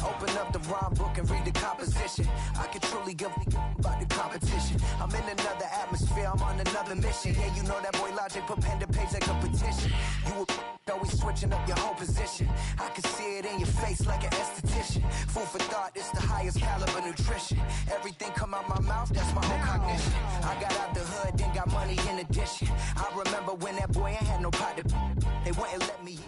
Open up the rhyme book and read the composition. I can truly give about the competition. I'm in another atmosphere, I'm on another mission. Yeah, you know that boy Logic put pen to page like a petition. You always switching up your whole position. I can see it in your face like an esthetician. Food for thought, it's the highest caliber nutrition. Everything come out my mouth, that's my own cognition. I got out the hood, then got money in addition. I remember when that boy ain't had no pot to they wouldn't let me.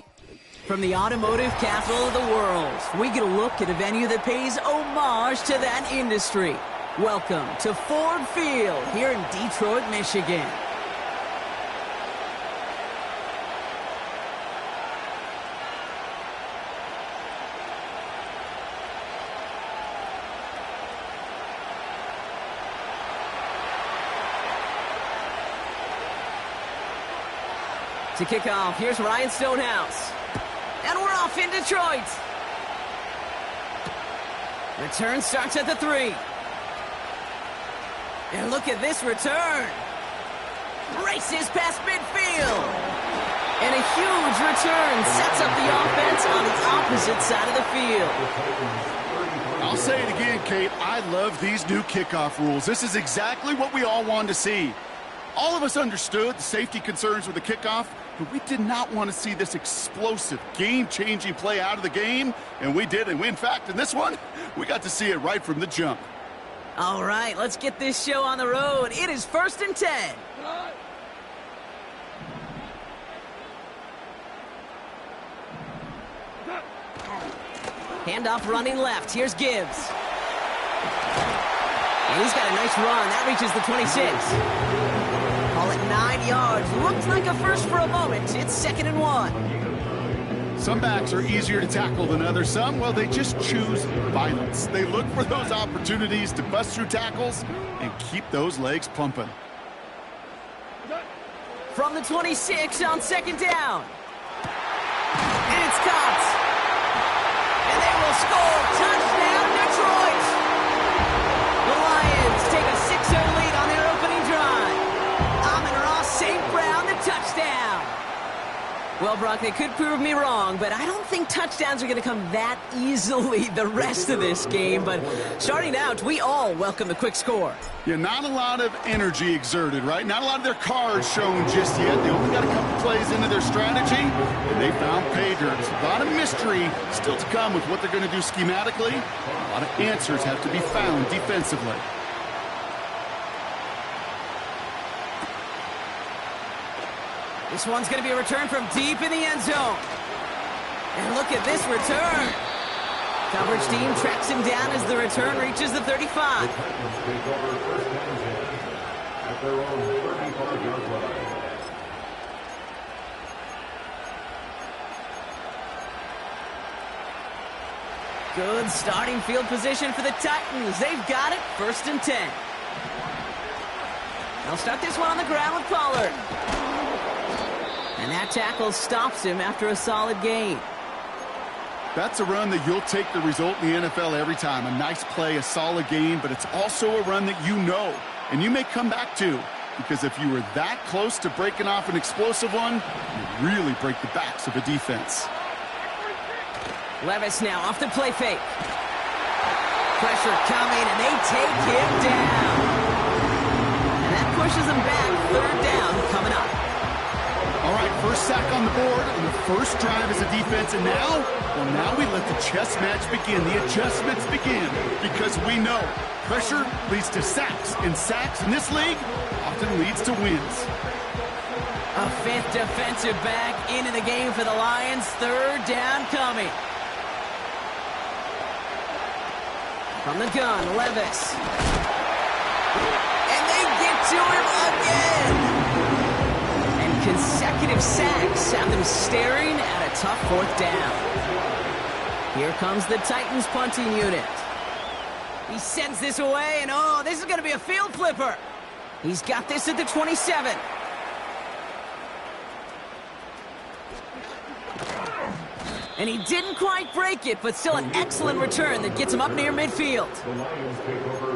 From the automotive capital of the world, we get a look at a venue that pays homage to that industry. Welcome to Ford Field here in Detroit, Michigan. To kick off, here's Ryan Stonehouse. And we're off in Detroit. Return starts at the 3. And look at this return. Races past midfield. And a huge return sets up the offense on the opposite side of the field. I'll say it again, Kate. I love these new kickoff rules. This is exactly what we all wanted to see. All of us understood the safety concerns with the kickoff, but we did not want to see this explosive, game-changing play out of the game, and we did. And in fact, in this one, we got to see it right from the jump. All right, let's get this show on the road. It is 1st and 10. Handoff running left. Here's Gibbs. And he's got a nice run. That reaches the 26. Call it 9 yards. Looked like a first for a moment. It's 2nd and 1. Some backs are easier to tackle than others. Some, well, they just choose violence. They look for those opportunities to bust through tackles and keep those legs pumping. From the 26 on 2nd down. And it's caught. And they will score. Touchdown, Detroit. The Lions take a 6-0 lead on their opening drive. St. Brown, the touchdown. Well, Brock, they could prove me wrong, but I don't think touchdowns are going to come that easily the rest of this game. But starting out, we all welcome the quick score. Yeah, not a lot of energy exerted, right? Not a lot of their cards shown just yet. They only got a couple plays into their strategy, and they found pay dirt. A lot of mystery still to come with what they're going to do schematically. A lot of answers have to be found defensively. This one's going to be a return from deep in the end zone. And look at this return. Coverage team tracks him down as the return reaches the 35. Good starting field position for the Titans. They've got it, 1st and 10. They'll start this one on the ground with Pollard. And that tackle stops him after a solid gain. That's a run that you'll take the result in the NFL every time. A nice play, a solid gain, but it's also a run that you know, and you may come back to, because if you were that close to breaking off an explosive one, you really break the backs of a defense. Levis now off the play fake. Pressure coming, and they take him down. And that pushes him back. 3rd down coming up. All right, first sack on the board, and the first drive as a defense, and now we let the chess match begin, the adjustments begin, because we know pressure leads to sacks, and sacks in this league often leads to wins. A 5th defensive back into the game for the Lions, 3rd down coming. From the gun, Levis. And they get to him again. Consecutive sacks have them staring at a tough 4th down. Here comes the Titans punting unit. He sends this away, and oh, this is going to be a field flipper. He's got this at the 27. And he didn't quite break it, but still an excellent return that gets him up near midfield.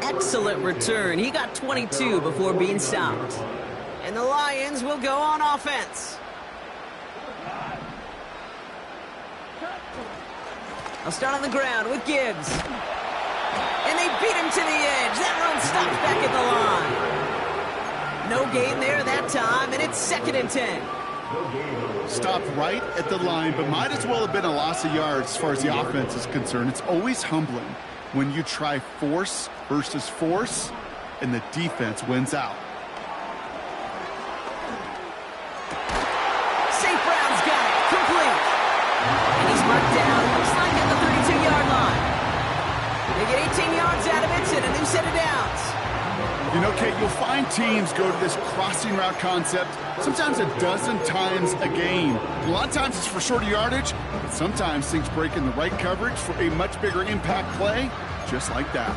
Excellent return. He got 22 before being stopped. And the Lions will go on offense. They'll start on the ground with Gibbs. And they beat him to the edge. That run stopped back at the line. No gain there that time, and it's 2nd and 10. Stopped right at the line, but might as well have been a loss of yards as far as the offense is concerned. It's always humbling when you try force versus force, and the defense wins out. St. Brown's got it. Complete. And he's marked down. Looks like at the 32-yard line. They get 18 yards out of it and a new set of downs. You know, Kate, you'll find teams go to this crossing route concept sometimes a dozen times a game. A lot of times it's for shorter yardage, but sometimes things break in the right coverage for a much bigger impact play, just like that.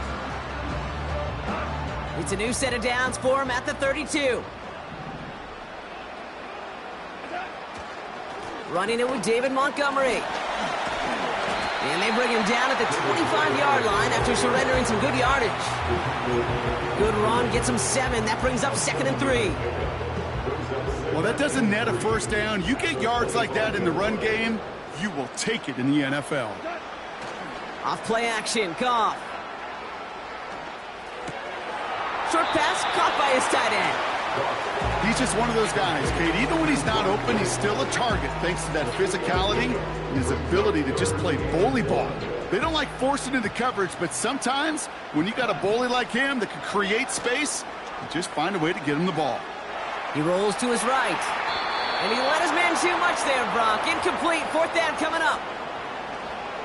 It's a new set of downs for him at the 32. Running it with David Montgomery. And they bring him down at the 25-yard line after surrendering some good yardage. Good run, gets him 7. That brings up 2nd and 3. Well, that doesn't net a first down. You get yards like that in the run game, you will take it in the NFL. Off play action, Goff. Short pass, caught by his tight end. He's just one of those guys, Kate. Even when he's not open, he's still a target thanks to that physicality and his ability to just play bully ball. They don't like forcing into coverage, but sometimes when you got a bully like him that can create space, you just find a way to get him the ball. He rolls to his right. And he let his man too much there, Brock. Incomplete. 4th down coming up.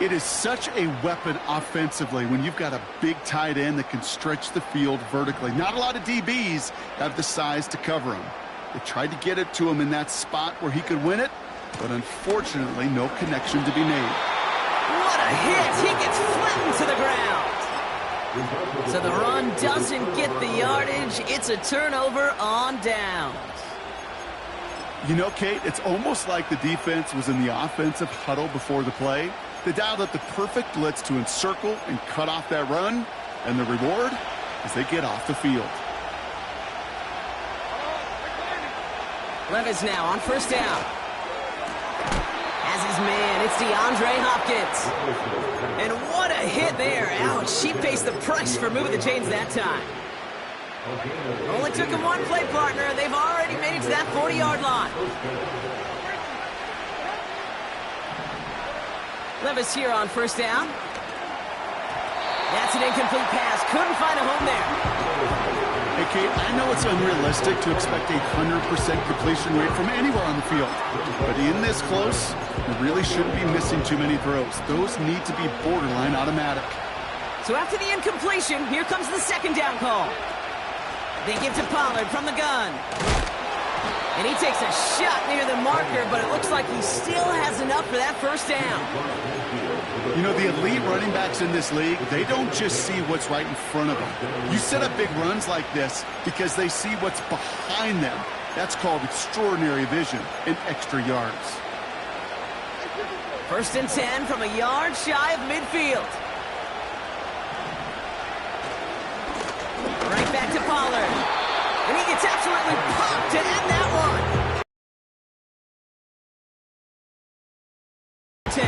It is such a weapon offensively when you've got a big tight end that can stretch the field vertically. Not a lot of DBs have the size to cover him. They tried to get it to him in that spot where he could win it, but unfortunately, no connection to be made. What a hit! He gets flattened to the ground. So the run doesn't get the yardage. It's a turnover on downs. You know, Kate, it's almost like the defense was in the offensive huddle before the play. They dialed up the perfect blitz to encircle and cut off that run, and the reward is they get off the field. Levis now on 1st down. Has his man, it's DeAndre Hopkins. And what a hit there. Ouch, she pays the price for moving the chains that time. Only took him one play, partner. They've already made it to that 40-yard line. Levis here on 1st down. That's an incomplete pass. Couldn't find a home there. Hey, Kate, I know it's unrealistic to expect a 100% completion rate from anywhere on the field. But in this close, you really shouldn't be missing too many throws. Those need to be borderline automatic. So after the incompletion, here comes the 2nd down call. They give to Pollard from the gun. And he takes a shot near the marker, but it looks like he still has enough for that 1st down. You know, the elite running backs in this league, they don't just see what's right in front of them. You set up big runs like this because they see what's behind them. That's called extraordinary vision and extra yards. 1st and 10 from a yard shy of midfield. Right back to Pollard. And he gets absolutely popped to end that one. 10.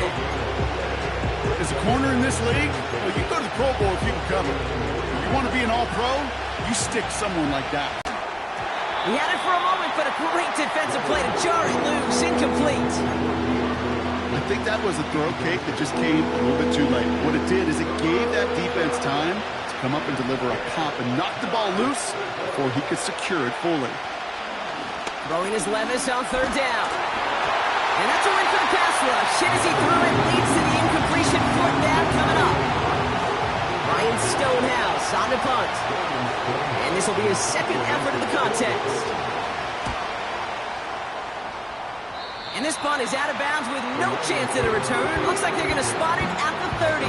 As a corner in this league, well, you go to the Pro Bowl if you can cover. If you want to be an all-pro, you stick someone like that. He had it for a moment, but a great defensive play to jar it loose. Incomplete. I think that was a throw, Kate, that just came a little bit too late. What it did is it gave that defense time to come up and deliver a pop and knock the ball loose before he could secure it fully. Throwing his Levis on 3rd down. And that's a win for the pass rush. Hit as he threw it, leads to the incompletion. 4th down coming up. Ryan Stonehouse on the punt. And this will be his 2nd effort of the contest. And this punt is out of bounds with no chance at a return. Looks like they're going to spot it at the 30.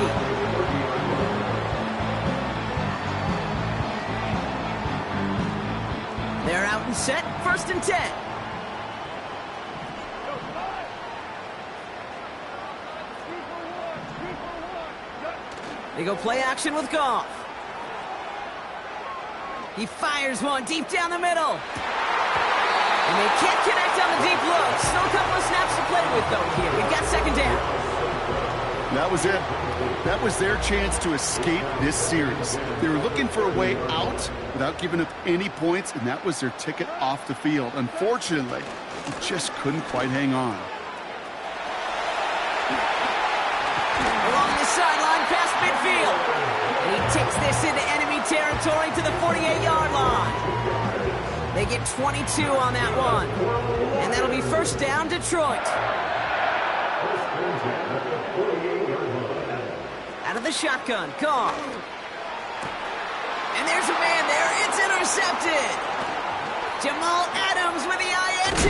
They're out and set, 1st and 10. They go play action with Goff. He fires one deep down the middle. And they can't connect on the deep look. Still a couple of snaps to play with, though, here. We've got 2nd down. That was it. That was their chance to escape this series. They were looking for a way out without giving up any points, and that was their ticket off the field. Unfortunately, they just couldn't quite hang on. Along the sideline past midfield. And he takes this into enemy territory to the 48-yard line. They get 22 on that one. And that'll be first down, Detroit. Out of the shotgun, Goff. And there's a man there. It's intercepted. Jamal Adams with the INT.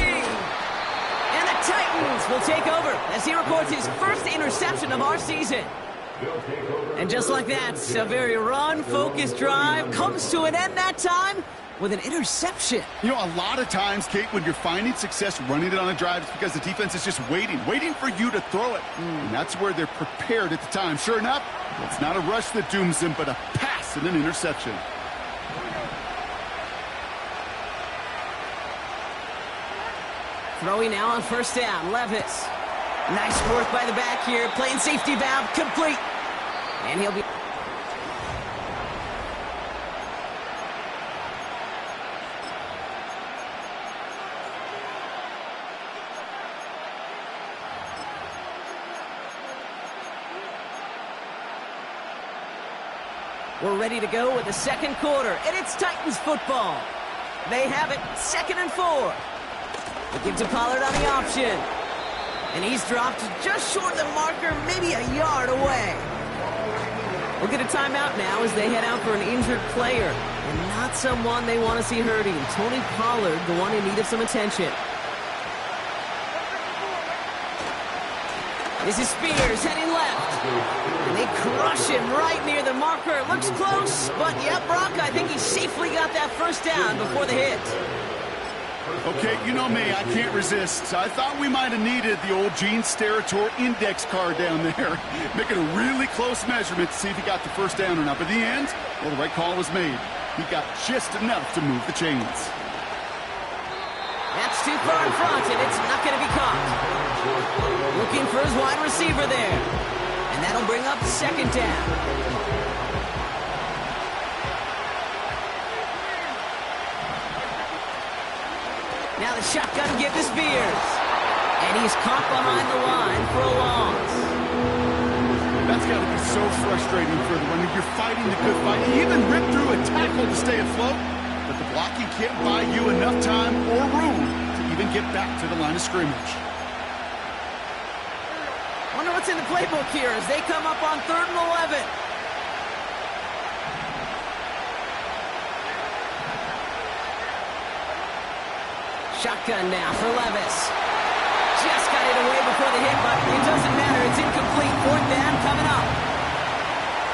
And the Titans will take over as he records his first interception of our season. And just like that, a very run-focused drive comes to an end that time with an interception. You know, a lot of times, Kate, when you're finding success running it on a drive, it's because the defense is just waiting for you to throw it. And that's where they're prepared at the time. Sure enough, it's not a rush that dooms them, but a pass and an interception. Throwing now on first down, Levis. Nice work by the back here, playing safety valve complete. And he'll be... We're ready to go with the second quarter, and it's Titans football. They have it, 2nd and 4. They give to Pollard on the option. And he's dropped just short of the marker, maybe a yard away. We'll get a timeout now as they head out for an injured player. And not someone they want to see hurting. Tony Pollard, the one who needed some attention. This is Spears heading left. And they crush him right near the marker. Looks close, but yeah, Brock, I think he safely got that first down before the hit. Okay, you know me, I can't resist. I thought we might have needed the old Gene Steratore index card down there. Making a really close measurement to see if he got the first down or not. But in the end, well, the right call was made. He got just enough to move the chains. That's too far in front, and it's not going to be caught. Looking for his wide receiver there. And that'll bring up 2nd down. Now the shotgun give to Spears. And he's caught behind the line for a loss. That's got to be so frustrating for the runner. You're fighting the good fight. You even rip through a tackle to stay afloat, but the blocking can't buy you enough time or room to even get back to the line of scrimmage. Wonder what's in the playbook here as they come up on 3rd and 11. Shotgun now for Levis. Just got it away before the hit, but it doesn't matter. It's incomplete. 4th down coming up.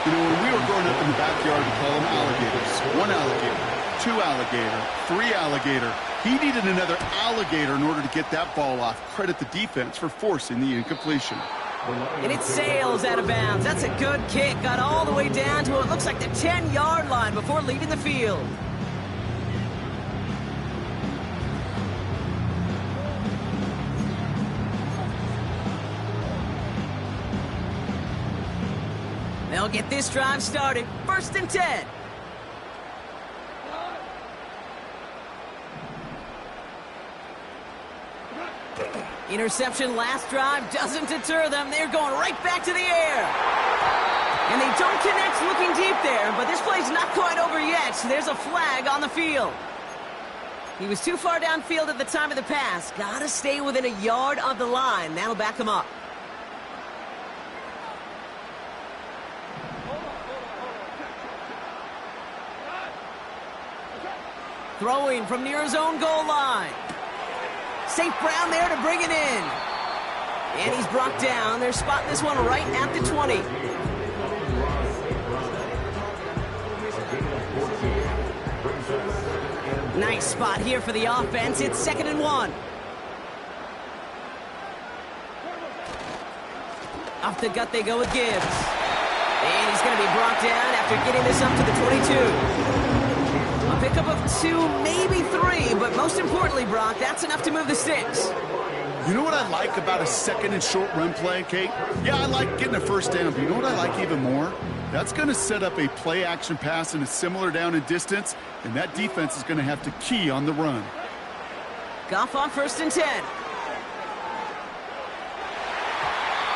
You know, when we were growing up in the backyard, we call them alligators. 1 alligator, 2 alligator, 3 alligator. He needed another alligator in order to get that ball off. Credit the defense for forcing the incompletion. And it sails out of bounds. That's a good kick. Got all the way down to what looks like the 10-yard line before leaving the field. They'll get this drive started. 1st and 10. Interception last drive doesn't deter them. They're going right back to the air. And they don't connect looking deep there, but this play's not quite over yet. There's a flag on the field. He was too far downfield at the time of the pass. Gotta stay within a yard of the line. That'll back him up. Throwing from near his own goal line. St. Brown there to bring it in. And he's brought down. They're spotting this one right at the 20. Nice spot here for the offense. It's 2nd and 1. Off the gut they go with Gibbs. And he's going to be brought down after getting this up to the 22. A pickup of 2, maybe 3, but most importantly, Brock, that's enough to move the sticks. You know what I like about a second and short run play, Kate? Yeah, I like getting a first down, but you know what I like even more? That's going to set up a play action pass in a similar down and distance, and that defense is going to have to key on the run. Goff on 1st and 10.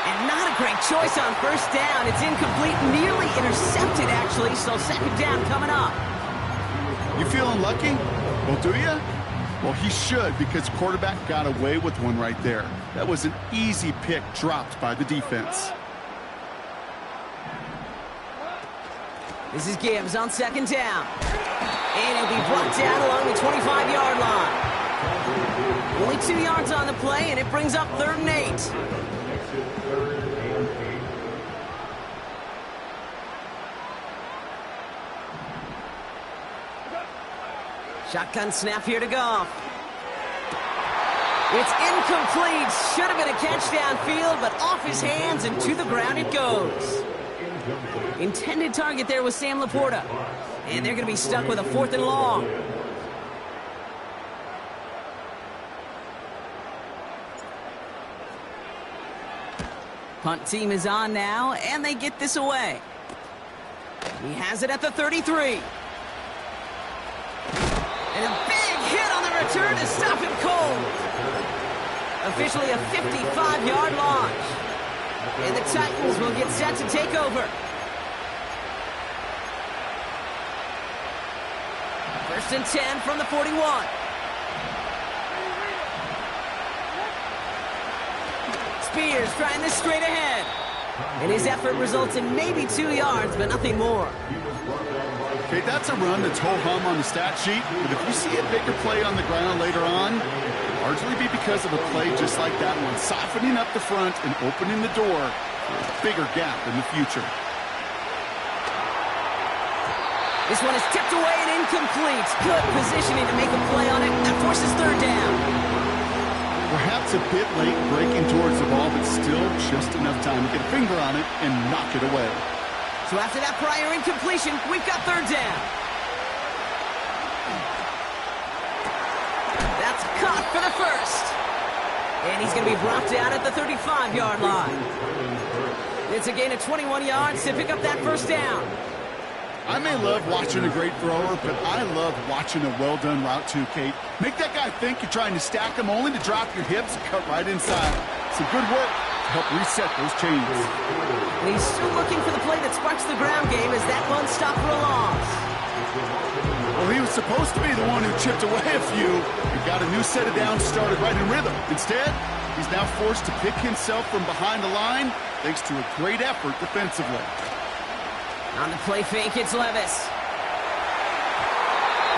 And not a great choice on 1st down. It's incomplete, nearly intercepted, actually, so 2nd down coming up. You feeling lucky? Well, do you? Well, he should, because quarterback got away with one right there. That was an easy pick dropped by the defense. This is Gibbs on 2nd down. And he'll be brought down along the 25-yard line. Only 2 yards on the play, and it brings up 3rd and 8. Shotgun snap here to Goff. It's incomplete. Should have been a catch downfield, but off his hands and to the ground it goes. Intended target there was Sam Laporta. And they're going to be stuck with a 4th and long. Punt team is on now, and they get this away. He has it at the 33. And a big hit on the return to stop him cold. Officially a 55-yard launch. And the Titans will get set to take over. 1st and 10 from the 41. Spears trying this straight ahead. And his effort results in maybe 2 yards, but nothing more. Okay, that's a run that's ho-hum on the stat sheet, but if you see a bigger play on the ground later on, it'll largely be because of a play just like that one, softening up the front and opening the door for a bigger gap in the future. This one is tipped away and incomplete. Good positioning to make a play on it. That forces 3rd down. Perhaps a bit late breaking towards the ball, but still just enough time to get a finger on it and knock it away. So after that prior incompletion, we've got 3rd down. That's caught for the 1st. And he's going to be brought down at the 35-yard line. It's a gain of 21 yards to pick up that 1st down. I may love watching a great thrower, but I love watching a well-done route too, Kate. Make that guy think you're trying to stack him only to drop your hips and cut right inside. Some good work to help reset those chains. And he's still looking for the play that sparks the ground game as that one stopped for a loss. Well, he was supposed to be the one who chipped away a few and got a new set of downs started right in rhythm. Instead, he's now forced to pick himself from behind the line thanks to a great effort defensively. On the play fake, it's Levis.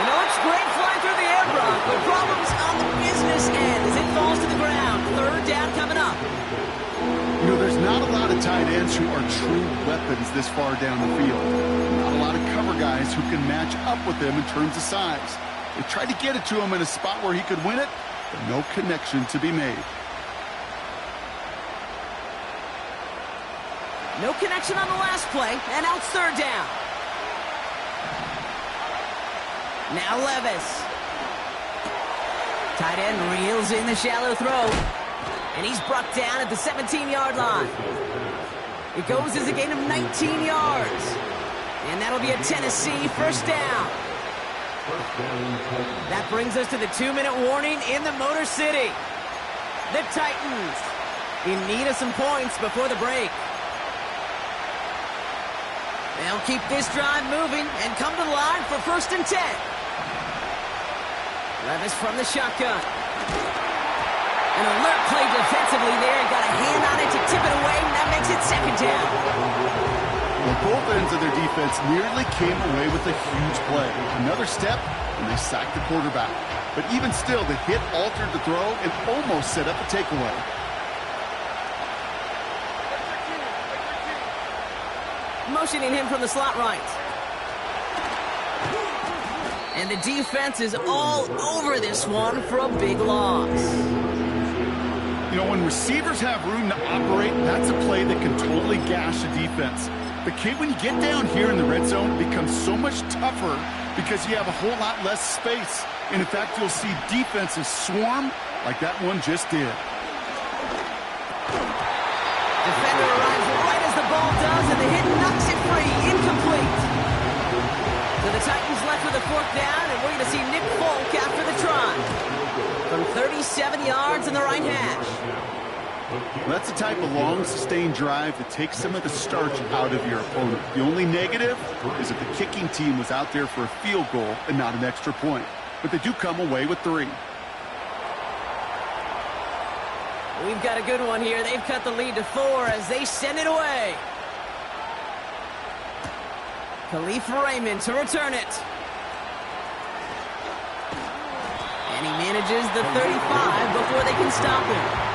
You know, it's great flying through the air, Brock, but problems on the business end as it falls to the ground. 3rd down coming up. You know, there's not a lot of tight ends who are true weapons this far down the field. Not a lot of cover guys who can match up with them in terms of size. They tried to get it to him in a spot where he could win it, but no connection to be made. No connection on the last play, and now it's 3rd down. Now Levis. Tight end reels in the shallow throw. And he's brought down at the 17-yard line. It goes as a gain of 19 yards. And that'll be a Tennessee 1st down. That brings us to the 2-minute warning in the Motor City. The Titans in need of some points before the break. They'll keep this drive moving and come to the line for 1st and 10. Levis from the shotgun. An alert play defensively there. Got a hand on it to tip it away, and that makes it 2nd down. Well, both ends of their defense nearly came away with a huge play. Another step, and they sacked the quarterback. But even still, the hit altered the throw and almost set up a takeaway. Motioning him from the slot right. And the defense is all over this one for a big loss. You know, when receivers have room to operate, that's a play that can totally gash a defense. But, Kate, when you get down here in the red zone, it becomes so much tougher because you have a whole lot less space. And, in fact, you'll see defenses swarm like that one just did. fourth down, and we're going to see Nick Folk after the try. From 37 yards in the right hash. That's the type of long, sustained drive that takes some of the starch out of your opponent. The only negative is if the kicking team was out there for a field goal and not an extra point. But they do come away with 3. We've got a good one here. They've cut the lead to 4 as they send it away. Khalif Raymond to return it. And he manages the 35 before they can stop him.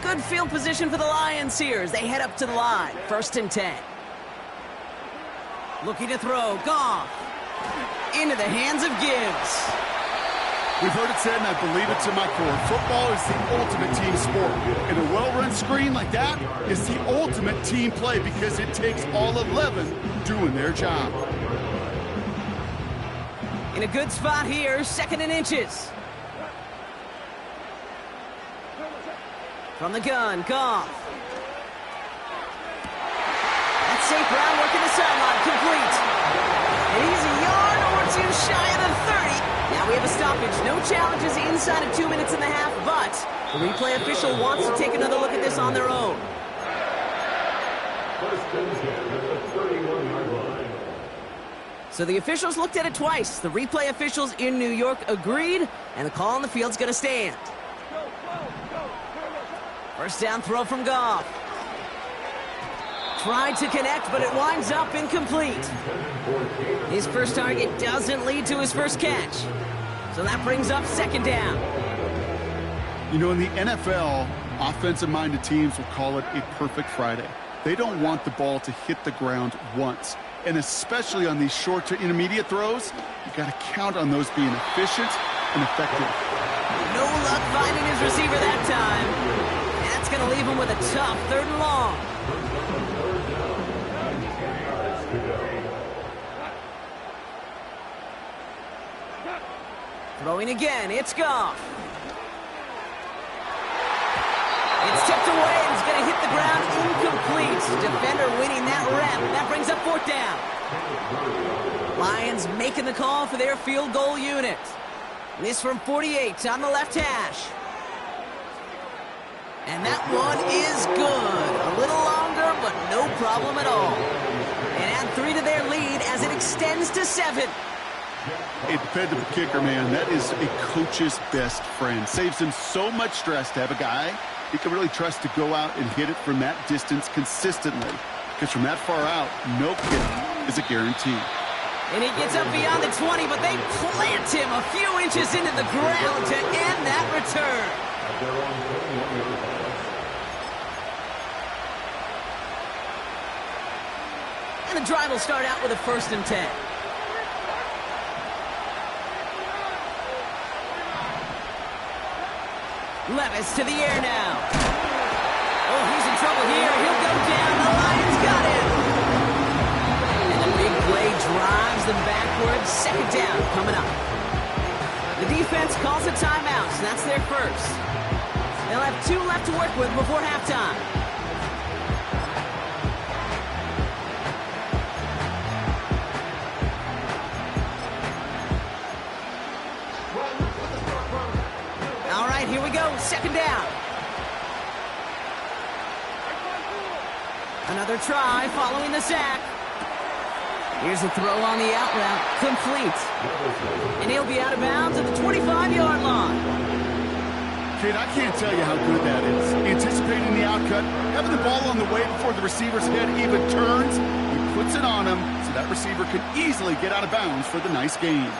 Good field position for the Lions here as they head up to the line. 1st and 10. Looking to throw. Goff. Into the hands of Gibbs. We've heard it said, and I believe it to my core. Football is the ultimate team sport. And a well-run screen like that is the ultimate team play because it takes all 11 doing their job. In a good spot here, 2nd and inches. From the gun, Goff. That's safe groundwork in the sideline, complete. And he's a yard or 2 shy of the 30. Now we have a stoppage. No challenges inside of 2 minutes and a half, but the replay official wants to take another look at this on their own. So the officials looked at it twice. The replay officials in New York agreed, and the call on the field's going to stand. 1st down throw from Goff. Tried to connect, but it winds up incomplete. His first target doesn't lead to his first catch. So that brings up 2nd down. You know, in the NFL, offensive-minded teams will call it a perfect Friday. They don't want the ball to hit the ground once. And especially on these short to intermediate throws, you got to count on those being efficient and effective. No luck finding his receiver that time. That's going to leave him with a tough 3rd and long. Throwing again, it's Goff. It's tipped away and it's going to hit the ground incomplete. Defender winning that rep. That brings up 4th down. Lions making the call for their field goal unit. This from 48 on the left hash. And that one is good. A little longer, but no problem at all. And add 3 to their lead as it extends to 7. A dependable kicker, man, that is a coach's best friend. Saves him so much stress to have a guy he can really trust to go out and hit it from that distance consistently. Because from that far out, no kick is a guarantee. And he gets up beyond the 20, but they plant him a few inches into the ground to end that return. And the drive will start out with a 1st and 10. Levis to the air now. Oh, he's in trouble here. He'll go down. The Lions got him. And the big play drives them backwards. 2nd down coming up. The defense calls a timeout, so that's their first. They'll have 2 left to work with before halftime. All right, here we go. 2nd down. Another try following the sack. Here's a throw on the out route. Complete. And he'll be out of bounds at the 25-yard line. Kid, I can't tell you how good that is. Anticipating the outcut, having the ball on the way before the receiver's head even turns, he puts it on him so that receiver can easily get out of bounds for the nice gain.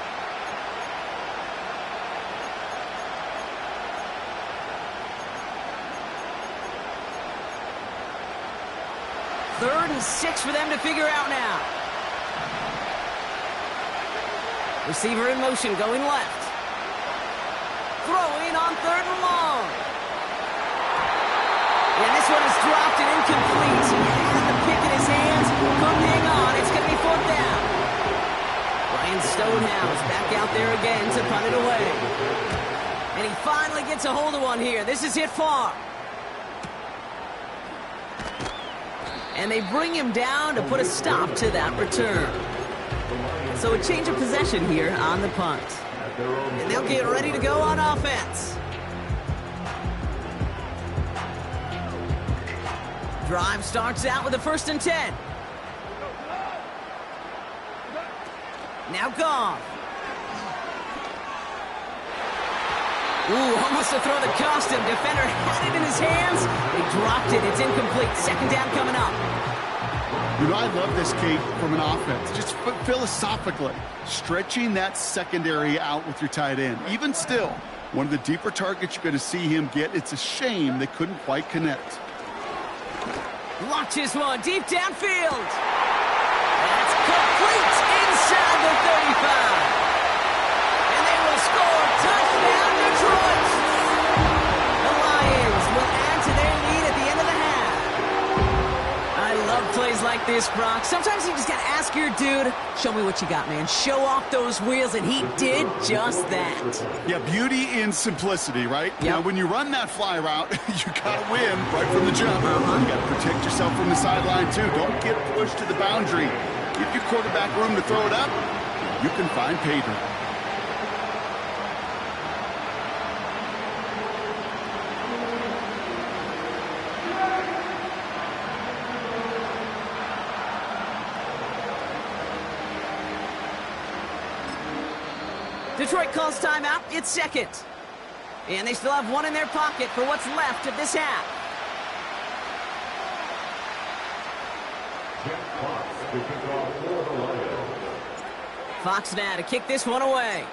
Third and 6 for them to figure out now. Receiver in motion, going left. Throwing on 3rd and long. And this one is dropped and incomplete. He had the pick in his hands. Couldn't hang on. It's going to be 4th down. Ryan Stonehouse back out there again to punt it away. And he finally gets a hold of one here. This is hit far. And they bring him down to put a stop to that return. So a change of possession here on the punt. And they'll get ready to go on offense. Drive starts out with a 1st and 10. Now Goff. Ooh, almost a throw that cost him. Defender had it in his hands. They dropped it. It's incomplete. 2nd down coming up. You know, I love this, Kate, from an offense. Just philosophically, stretching that secondary out with your tight end. Even still, one of the deeper targets you're going to see him get. It's a shame they couldn't quite connect. Launches one deep downfield. That's complete inside the 35. And they will score. Touchdown, Detroit. The Lions will add to their lead at the end of the half. I love plays like this, Brock. Sometimes you just got to ask your dude, show me what you got, man. Show off those wheels, and he did just that. Yeah, beauty in simplicity, right? Yep. Now, when you run that fly route, you got to win right from the jump. You got to protect yourself from the sideline, too. Don't get pushed to the boundary. Give your quarterback room to throw it up. You can find pay dirt. Detroit calls timeout. It's 2nd. And they still have one in their pocket for what's left of this half. Fox now to kick this one away.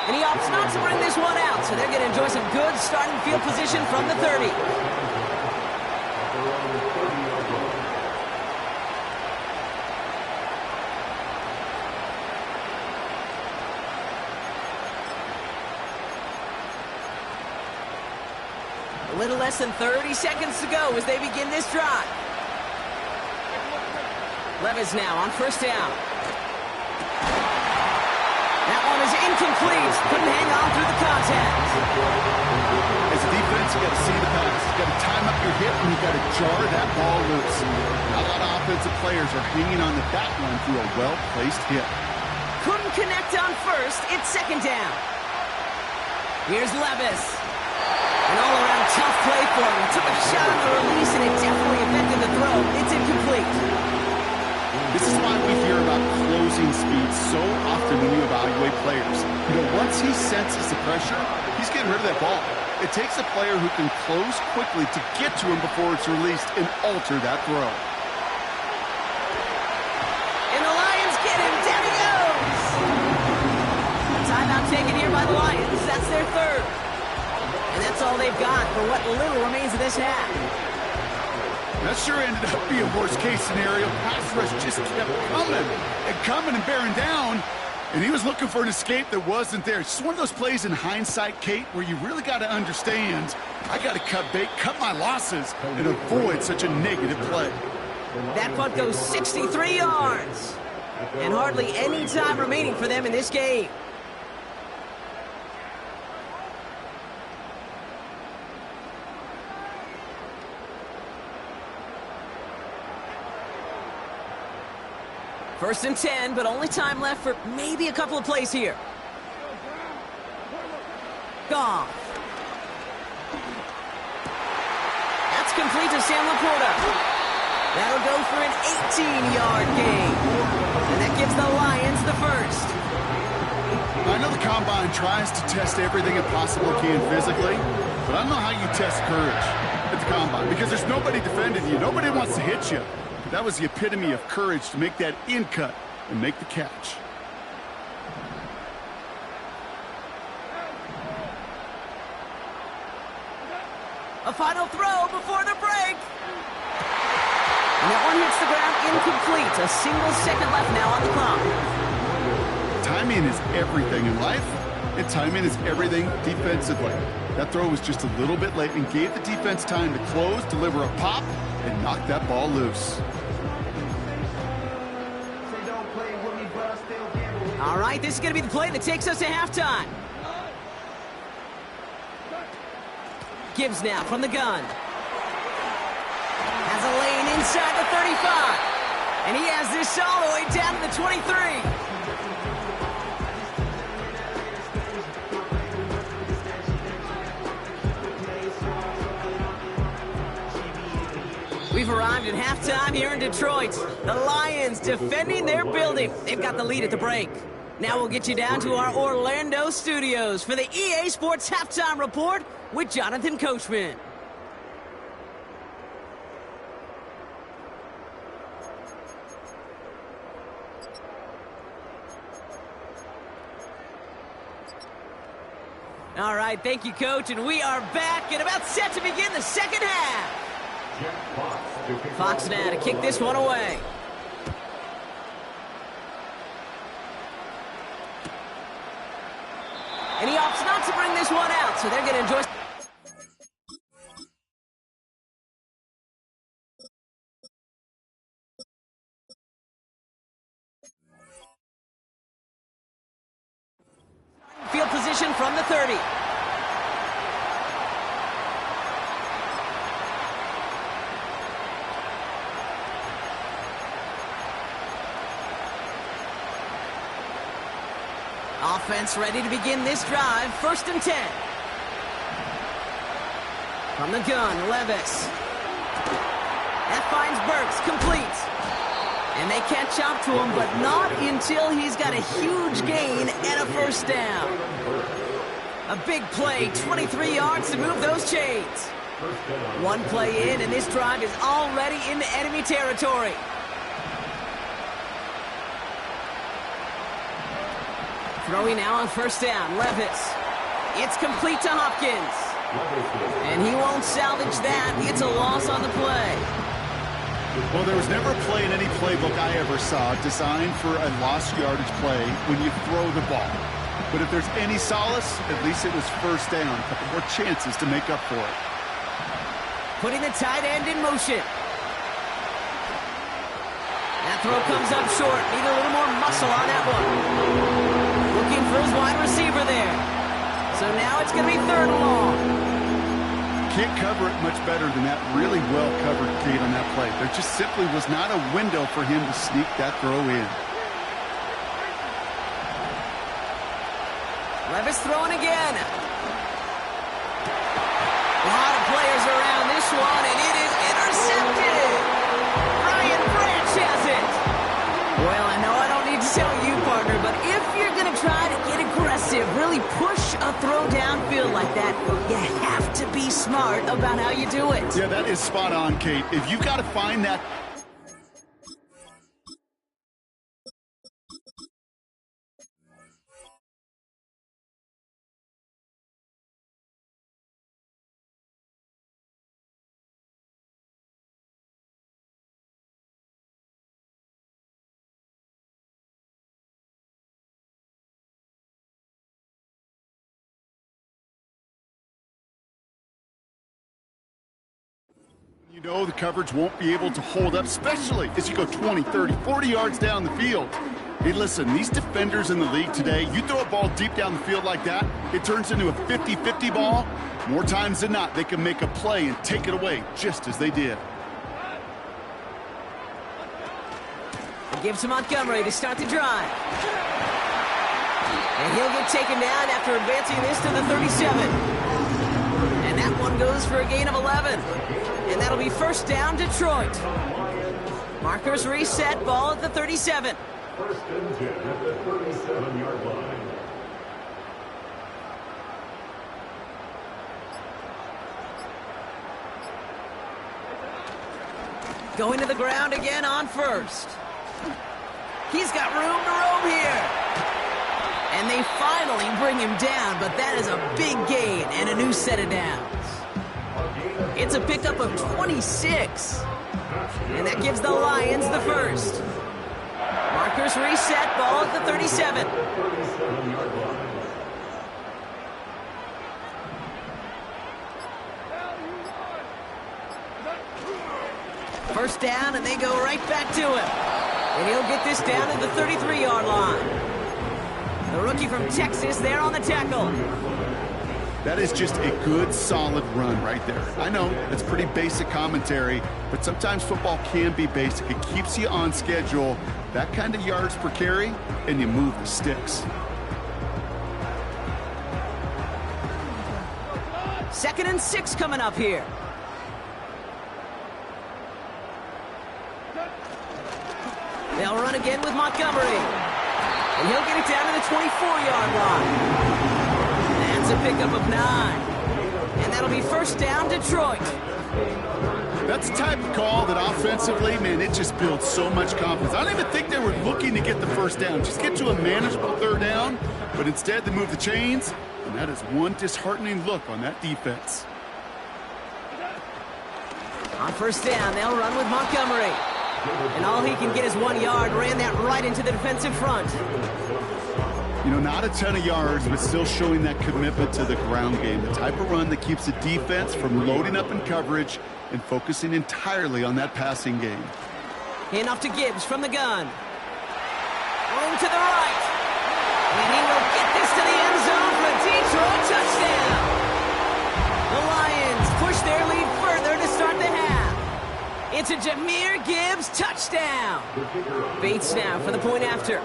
And he opts not to bring this one out, so they're going to enjoy some good starting field position from the 30. A little less than 30 seconds to go as they begin this drive. Levis now on 1st down. That one is incomplete. Couldn't hang on through the contact. As a defense, you got to see the pass. You got to time up your hip, and you got to jar that ball loose. Not a lot of offensive players are hanging on to that one through a well-placed hit. Couldn't connect on 1st. It's 2nd down. Here's Levis. An all-around tough play for him. He took a shot on the release, and it definitely affected the throw. It's incomplete. This is why we hear about closing speed so often when you evaluate players. You know, once he senses the pressure, he's getting rid of that ball. It takes a player who can close quickly to get to him before it's released and alter that throw. And the Lions get him. Down he goes. A timeout taken here by the Lions. That's their 3rd. And that's all they've got for what little remains of this half. That sure ended up being worst-case scenario. Pass rush just kept coming and bearing down, and he was looking for an escape that wasn't there. It's just one of those plays in hindsight, Kate, where you really got to understand, I got to cut bait, cut my losses, and avoid such a negative play. That punt goes 63 yards. And hardly any time remaining for them in this game. First and 10, but only time left for maybe a couple of plays here. Goff. That's complete to Sam Laporta. That'll go for an 18-yard gain. And that gives the Lions the 1st. I know the Combine tries to test everything it possibly can physically, but I don't know how you test courage at the Combine because there's nobody defending you. Nobody wants to hit you. That was the epitome of courage to make that in cut and make the catch. A final throw before the break. And that one hits the ground incomplete. A single second left now on the clock. Timing is everything in life, and timing is everything defensively. That throw was just a little bit late and gave the defense time to close, deliver a pop, and knock that ball loose. All right, this is going to be the play that takes us to halftime. Gibbs now from the gun. Has a lane inside the 35. And he has this all the way down to the 23. We've arrived at halftime here in Detroit. The Lions defending their building. They've got the lead at the break. Now we'll get you down to our Orlando studios for the EA Sports Halftime Report with Jonathan Coachman. All right, thank you, Coach, and we are back and about set to begin the second half. Fox now to kick this one away. And he opts not to bring this one out, so they're going to enjoy. Field position from the 30. Offense ready to begin this drive. 1st and 10. From the gun, Levis. That finds Burks, complete. And they catch up to him, but not until he's got a huge gain and a 1st down. A big play, 23 yards to move those chains. One play in, and this drive is already into enemy territory. Throwing now on 1st down, Levis. It's complete to Hopkins. And he won't salvage that. It's a loss on the play. Well, there was never a play in any playbook I ever saw designed for a lost yardage play when you throw the ball. But if there's any solace, at least it was 1st down. A couple more chances to make up for it. Putting the tight end in motion. That throw comes up short. Need a little more muscle on that one. Looking for his wide receiver there. So now it's going to be 3rd and long. Can't cover it much better than that really well-covered gate on that play. There just simply was not a window for him to sneak that throw in. Levis throwing again. A lot of players around this one, and it is intercepted. Ryan Branch has it. Well, I know I don't need to tell you, partner, but if you're going to try to get aggressive, really push a throw downfield like that, you have to be smart about how you do it. Yeah, that is spot on, Kate. If you've got to find that... You know the coverage won't be able to hold up, especially as you go 20, 30, 40 yards down the field. Hey, listen, these defenders in the league today, you throw a ball deep down the field like that, it turns into a 50-50 ball. More times than not, they can make a play and take it away, just as they did. It gives to Montgomery to start the drive. And he'll get taken down after advancing this to the 37. And that one goes for a gain of 11. And that'll be 1st down, Detroit. Markers reset, ball at the 37. 1st and 10 at the 37-yard line. Going to the ground again on 1st. He's got room to roam here. And they finally bring him down, but that is a big gain and a new set of downs. It's a pickup of 26. And that gives the Lions the 1st. Markers reset, ball at the 37. First down, and they go right back to him. And he'll get this down at the 33-yard line. The rookie from Texas there on the tackle. That is just a good, solid run right there. I know, it's pretty basic commentary, but sometimes football can be basic. It keeps you on schedule, that kind of yards per carry, and you move the sticks. 2nd and 6 coming up here. They'll run again with Montgomery. And he'll get it down to the 24-yard line. That's a pickup of 9. And that'll be 1st down, Detroit. That's the type of call that offensively, man, it just builds so much confidence. I don't even think they were looking to get the 1st down. Just get to a manageable 3rd down. But instead, they move the chains. And that is one disheartening look on that defense. On 1st down, they'll run with Montgomery. And all he can get is 1 yard. Ran that right into the defensive front. You know, not a ton of yards, but still showing that commitment to the ground game. The type of run that keeps the defense from loading up in coverage and focusing entirely on that passing game. Hand off to Gibbs from the gun. Room to the right. And he will get this to the end zone for a Detroit touchdown. The Lions push their lead further to start the half. It's a Jahmyr Gibbs touchdown. Bates now for the point after.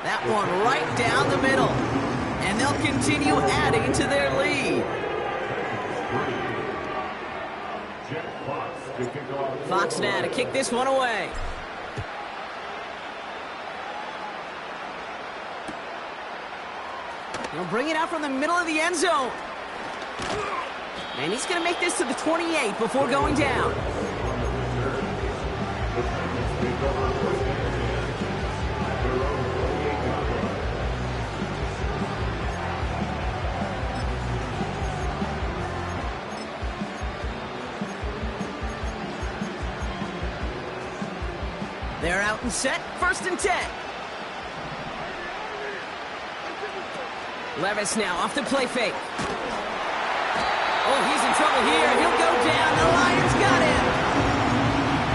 That one right down the middle. And they'll continue adding to their lead. Fox now to kick this one away. He'll bring it out from the middle of the end zone. And he's going to make this to the 28 before going down. They're out and set. 1st and 10. Levis now off the play fake. Oh, he's in trouble here. He'll go down. The Lions got him.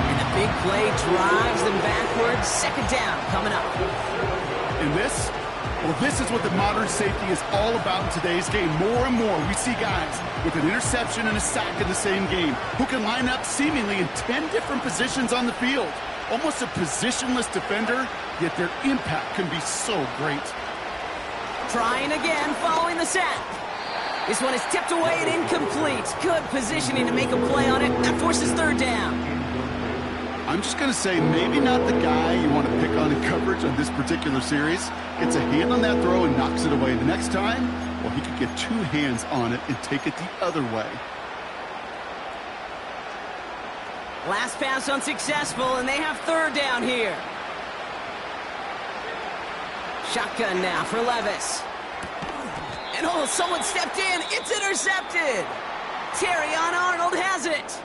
And the big play drives them backwards. 2nd down coming up. And this? Well, this is what the modern safety is all about in today's game. More and more, we see guys with an interception and a sack in the same game who can line up seemingly in 10 different positions on the field. Almost a positionless defender, yet their impact can be so great. Trying again following the sack. This one is tipped away and incomplete. Good positioning to make a play on it. That forces 3rd down. I'm just going to say maybe not the guy you want to pick on in coverage on this particular series. Gets a hand on that throw and knocks it away. The next time, well, he could get 2 hands on it and take it the other way. Last pass unsuccessful, and they have 3rd down here. Shotgun now for Levis. And oh, someone stepped in. It's intercepted. Terrion Arnold has it.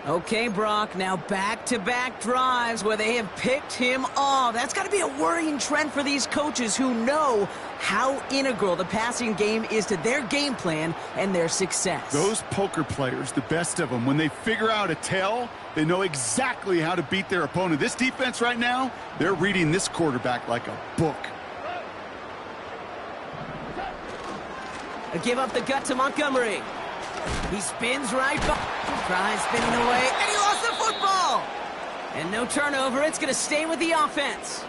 Okay, Brock, now back-to-back drives where they have picked him off. That's got to be a worrying trend for these coaches who know how integral the passing game is to their game plan and their success. Those poker players, the best of them, when they figure out a tell, they know exactly how to beat their opponent. This defense right now, they're reading this quarterback like a book. A give up the gut to Montgomery. He spins right by. Tries spinning away, and he lost the football. And no turnover. It's going to stay with the offense.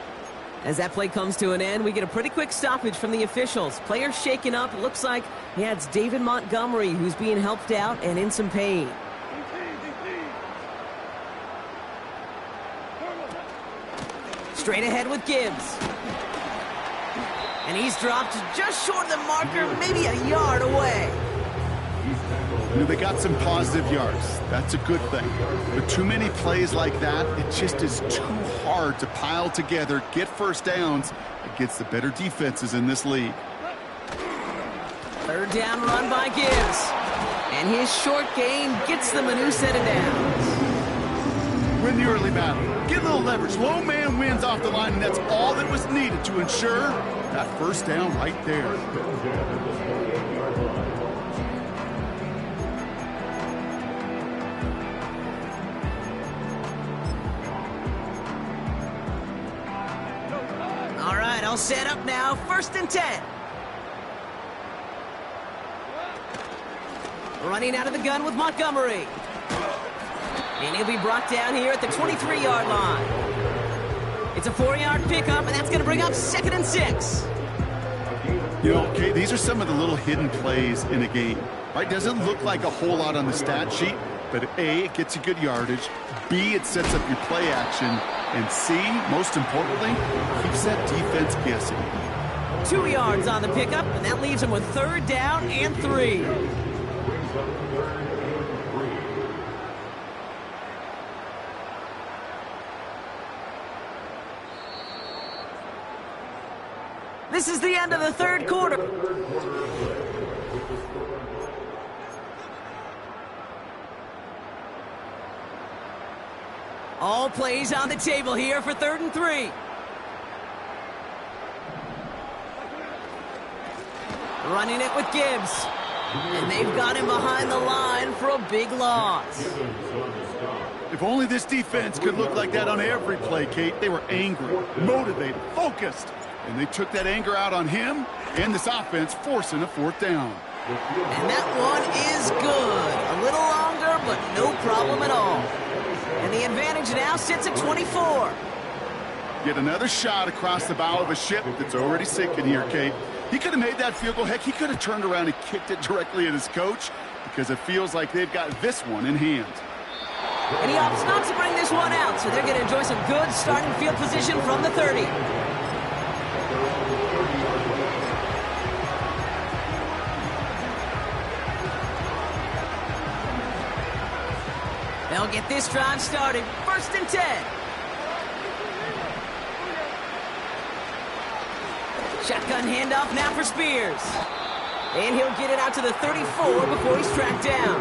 As that play comes to an end, we get a pretty quick stoppage from the officials. Players shaken up. It looks like it's David Montgomery who's being helped out and in some pain. Straight ahead with Gibbs. And he's dropped just short of the marker, maybe a yard away. You know, they got some positive yards. That's a good thing. But too many plays like that, it just is too hard to pile together, get 1st downs against the better defenses in this league. 3rd down run by Gibbs. And his short game gets them a new set of downs. Win the early battle. Get a little leverage. Low man wins off the line, and that's all that was needed to ensure that 1st down right there. All set up now, 1st and 10. Running out of the gun with Montgomery. And he'll be brought down here at the 23-yard line. It's a 4-yard pickup, and that's going to bring up 2nd and 6. You know, okay, these are some of the little hidden plays in a game, right? Doesn't look like a whole lot on the stat sheet, but A, it gets you good yardage, B, it sets up your play action, and C, most importantly, keeps that defense guessing. 2 yards on the pickup, and that leaves him with 3rd down and 3. This is the end of the 3rd quarter. All plays on the table here for 3rd and 3. Running it with Gibbs. And they've got him behind the line for a big loss. If only this defense could look like that on every play, Kate. They were angry, motivated, focused. And they took that anger out on him and this offense, forcing a 4th down. And that one is good. A little longer, but no problem at all. And the advantage now sits at 24. Yet another shot across the bow of a ship that's already sinking here, Kate. He could have made that field goal. Heck, he could have turned around and kicked it directly at his coach because it feels like they've got this one in hand. And he opts not to bring this one out, so they're going to enjoy some good starting field position from the 30. They'll get this drive started. 1st and 10. Shotgun handoff now for Spears. And he'll get it out to the 34 before he's tracked down.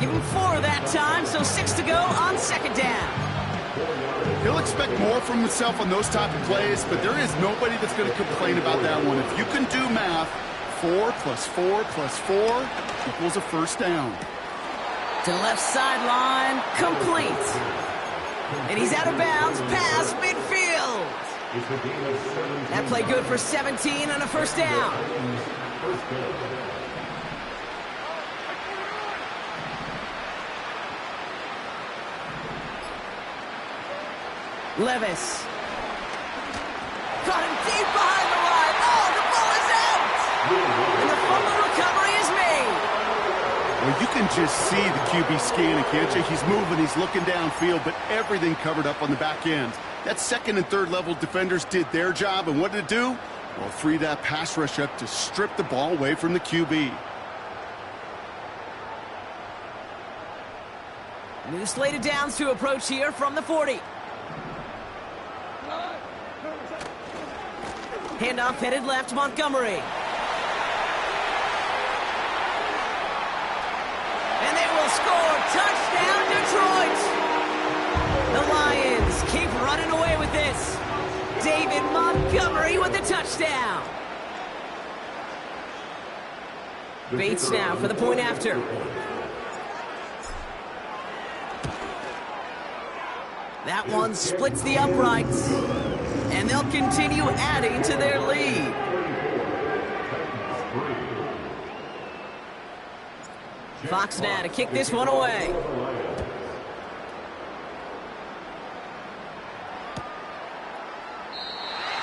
Give him 4 that time, so 6 to go on 2nd down. He'll expect more from himself on those type of plays, but there is nobody that's going to complain about that one. If you can do math, 4 plus 4 plus 4 equals a 1st down. To the left sideline, complete. And he's out of bounds past midfield. That play good for 17 on a 1st down. Levis. Caught him deep behind the line. Oh, the ball is out! And the fumble recovery is made. Well, you can just see the QB scanning, can't you? He's moving, he's looking downfield, but everything covered up on the back end. That 2nd and 3rd level defenders did their job, and what did it do? Well, free that pass rush up to strip the ball away from the QB. New slate of downs to approach here from the 40. Handoff headed left, Montgomery. And they will score. Touchdown, Detroit! The Lions keep running away with this. David Montgomery with the touchdown. Bates now for the point after. That one splits the uprights. And they'll continue adding to their lead. Fox now to kick this one away.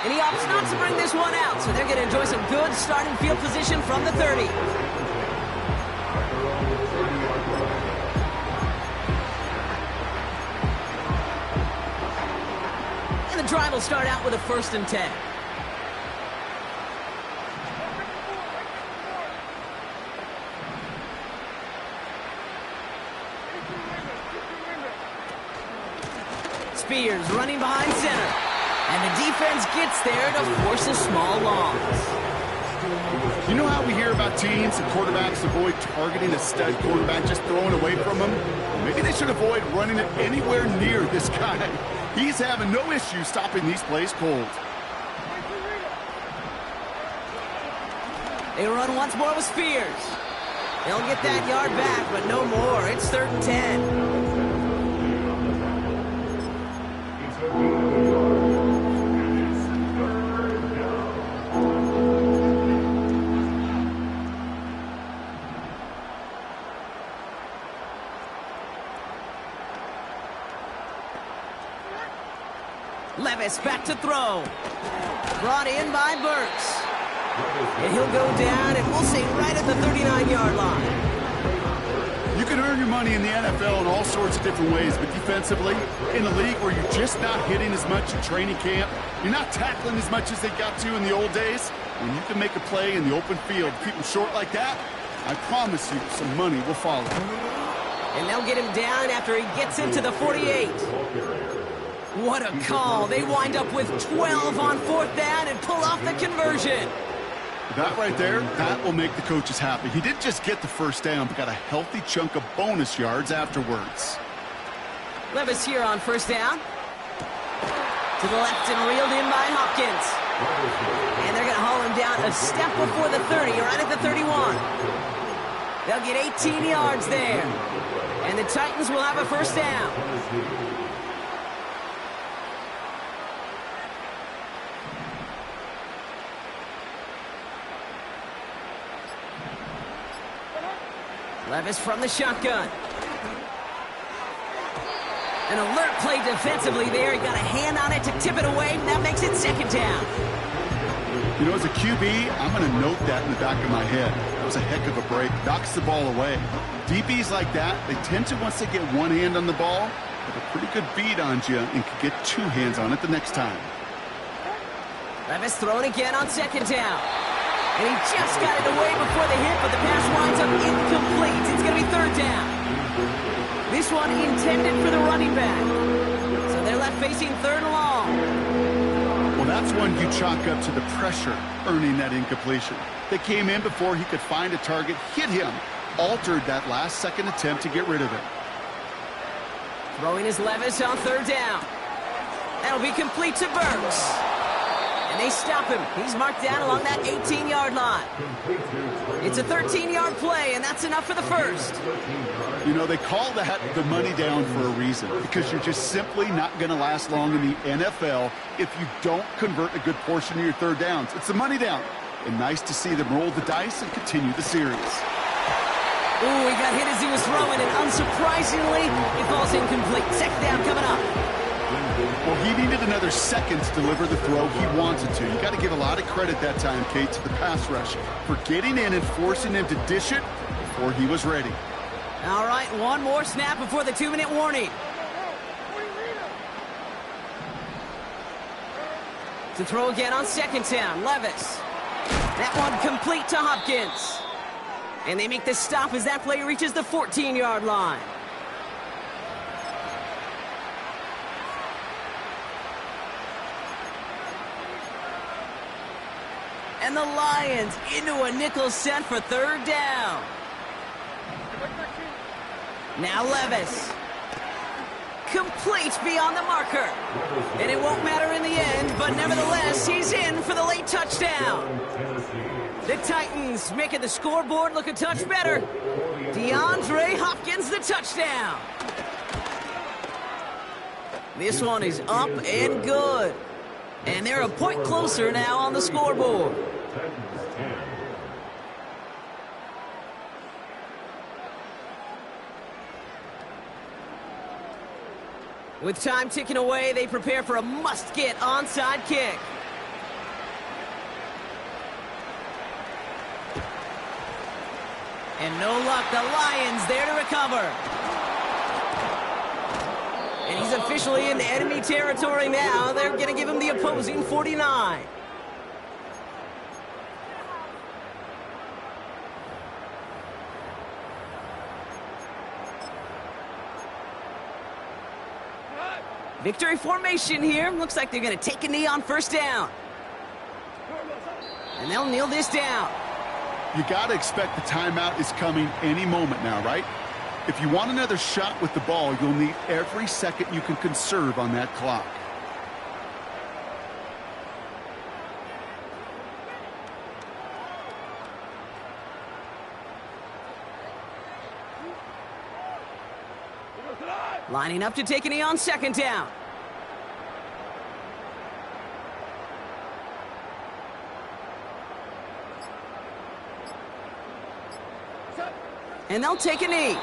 And he opts not to bring this one out, so they're going to enjoy some good starting field position from the 30. And the drive will start out with a 1st and 10. Spears running behind center. And the defense gets there to force a small loss. You know how we hear about teams and quarterbacks avoid targeting a stud quarterback, just throwing away from him? Well, maybe they should avoid running it anywhere near this guy. He's having no issue stopping these plays cold. They run once more with Spears. They'll get that yard back, but no more. It's 3rd and 10. Levis back to throw. Brought in by Burks. And he'll go down, and we'll say right at the 39-yard line. You can earn your money in the NFL in all sorts of different ways, but defensively, in a league where you're just not hitting as much in training camp, you're not tackling as much as they got to in the old days, when you can make a play in the open field, keep them short like that, I promise you some money will follow. And they'll get him down after he gets into the 48. What a call. They wind up with 12 on 4th down and pull off the conversion. That right there, that will make the coaches happy. He didn't just get the first down, but got a healthy chunk of bonus yards afterwards. Levis here on 1st down. To the left and reeled in by Hopkins. And they're going to haul him down a step before the 30, right at the 31. They'll get 18 yards there. And the Titans will have a 1st down. Levis from the shotgun. An alert play defensively there. He got a hand on it to tip it away. That makes it 2nd down. You know, as a QB, I'm going to note that in the back of my head. That was a heck of a break. Knocks the ball away. DBs like that, they tend to, once they get one hand on the ball, have a pretty good beat on you and can get 2 hands on it the next time. Levis throwing again on 2nd down. And he just got it away before the hit, but the pass winds up incomplete. It's going to be 3rd down. This one intended for the running back. So they're left facing 3rd and long. Well, that's one you chalk up to the pressure earning that incompletion. They came in before he could find a target, hit him, altered that last-second attempt to get rid of it. Throwing is Levis on 3rd down. That'll be complete to Burks. And they stop him. He's marked down along that 18-yard line. It's a 13-yard play, and that's enough for the 1st. You know, they call that the money down for a reason, because you're just simply not going to last long in the NFL if you don't convert a good portion of your 3rd downs. It's the money down. And nice to see them roll the dice and continue the series. Ooh, he got hit as he was throwing, and unsurprisingly, it falls incomplete. 2nd down coming up. Well, he needed another second to deliver the throw he wanted to. You got to give a lot of credit that time, Kate, to the pass rush for getting in and forcing him to dish it before he was ready. All right, one more snap before the 2-minute warning. To throw again on 2nd down, Levis. That one complete to Hopkins. And they make the stop as that play reaches the 14-yard line. And the Lions into a nickel set for 3rd down. Now Levis. Complete beyond the marker. And it won't matter in the end, but nevertheless, he's in for the late touchdown. The Titans making the scoreboard look a touch better. DeAndre Hopkins, the touchdown. This one is up and good. And they're a point closer now on the scoreboard. With time ticking away, they prepare for a must-get onside kick. And no luck, the Lions there to recover. And he's officially in enemy territory now. They're going to give him the opposing 49. Victory formation here. Looks like they're going to take a knee on 1st down. And they'll kneel this down. You got to expect the timeout is coming any moment now, right? If you want another shot with the ball, you'll need every second you can conserve on that clock. Lining up to take a knee on 2nd down. And they'll take a knee.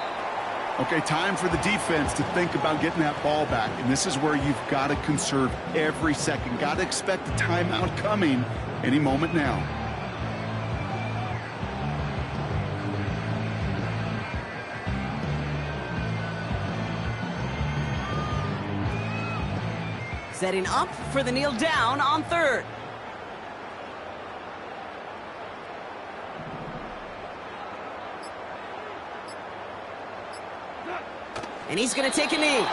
Okay, time for the defense to think about getting that ball back. And this is where you've got to conserve every second. Got to expect a timeout coming any moment now. Setting up for the kneel down on third. And he's going to take a knee.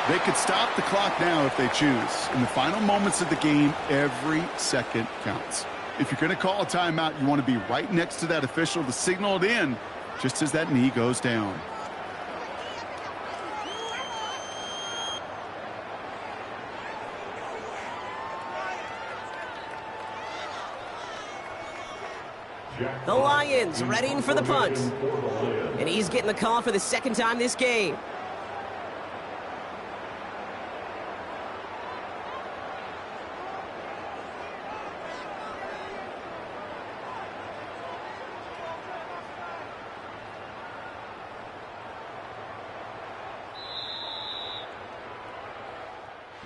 They could stop the clock now if they choose. In the final moments of the game, every second counts. If you're going to call a timeout, you want to be right next to that official to signal it in just as that knee goes down. The Lions readying for the punt. And he's getting the call for the second time this game.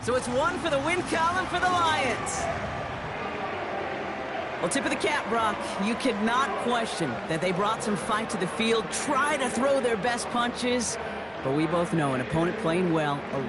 So it's one for the win column for the Lions. Well, tip of the cap, Brock. You could not question that they brought some fight to the field, try to throw their best punches, but we both know an opponent playing well